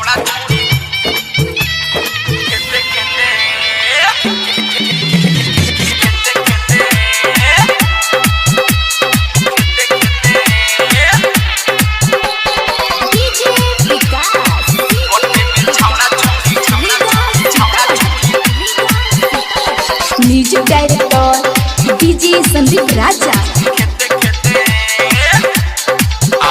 छावड़ा छौड़ी खेते खेते डीजे विकास कोटे में छावड़ा छौड़ी म्यूजिक डायरेक्टर डीजे संदीप राजा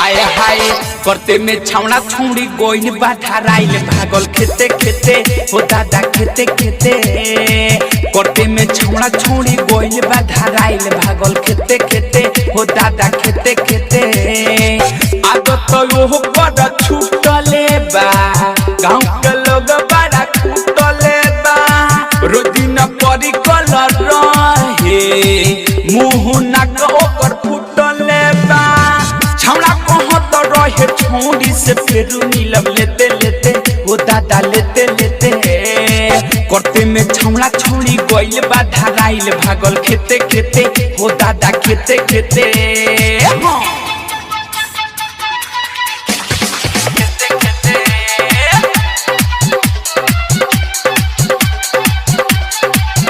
आए हाय करते में छावड़ा छौड़ी गोइन बाधराइल भागल खेते खेते हो दादा खेते खेते करते में छावड़ा छौड़ी गोइन बाधराइल भागल खेते खेते हो दादा खेते खेते आदत यो बड़ा छूटले बा गांव के लोग बड़ा छूटले बा रोदिन परी कलर रहे मुंह नाक ओकर फुटले बा छावड़ा कहत रहे छौड़ी से फेरू नीलम लेते लेते ओ दादा लेते लेते करते में छावड़ा छौड़ी गइल बा धराइल भागल खेते खेते हो दादा खेते खेते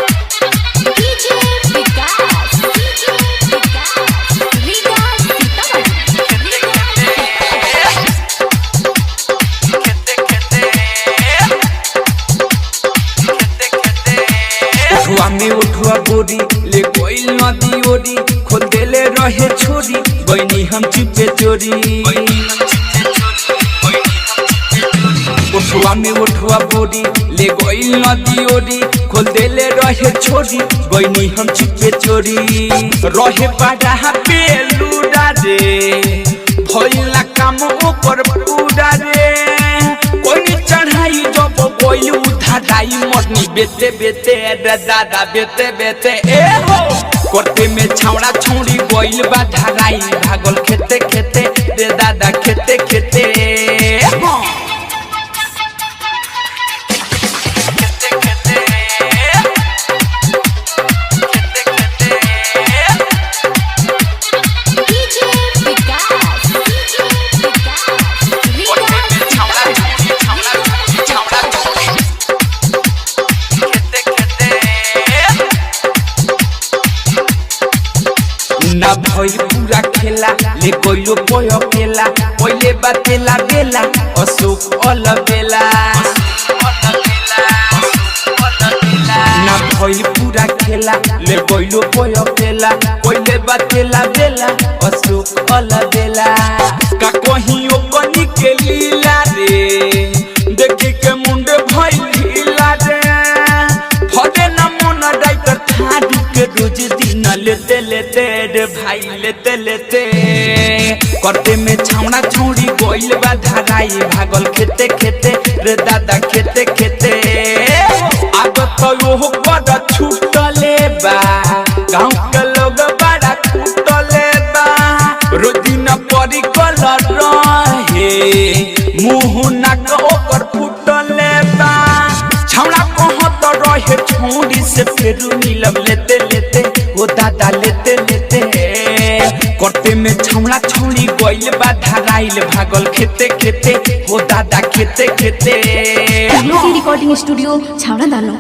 डीजे विकास उठुआ में उठुआ बोरी ले कोइल नदी ओरी खोल देले रहे छोरी बनी हम चुपे चोरी उठुआ में उठुआ बोरी ले कोइल नदी ओरी खोल देले रहे छोरी बनी हम चुपे चोरी रहे पाड़ा पे लूडा रे भइला काम ऊपर पूरा रे कोई चढ़ाई जब कोई उठाई मरनी बेते बेते रे दादा बेते बेते ए हो करते में छावड़ा छौड़ी गइल बा धराई भागल खेते खेते रे दादा खेते खेते हो डीजे विकास ना भइल पूरा खेला ले गइलो पय केला पहिले बातेला बेला अशोक अलबेला ना भइल पूरा खेला ले गइलो पय केला पहिले बातेला बेला अशोक अलबेला का कहियो कनी के लीला रे देखि के मुंडे भइल ढीला रे फदे ना मन डाइटर थाडू के रोज दिन लेते लेते रे भाई लेते लेते करते में छावड़ा छौड़ी गइल बा धराई भागल खेते खेते रे दादा खेते खेते आदत यो बड़ा छूटले बा गांव के लोग बड़ा छूटले बा रोदिन परी कलर रहे मुंह नाक ओकर फुटले बा छावड़ा कहत रहे छौड़ी से फेरू नीलम लेते लेते ओ दादा लेते लेते करते में छावड़ा छौड़ी गइल बा धराइल भागल खेते खेते हो दादा खेते खेते रिकॉर्डिंग स्टूडियो छावड़ा दानो।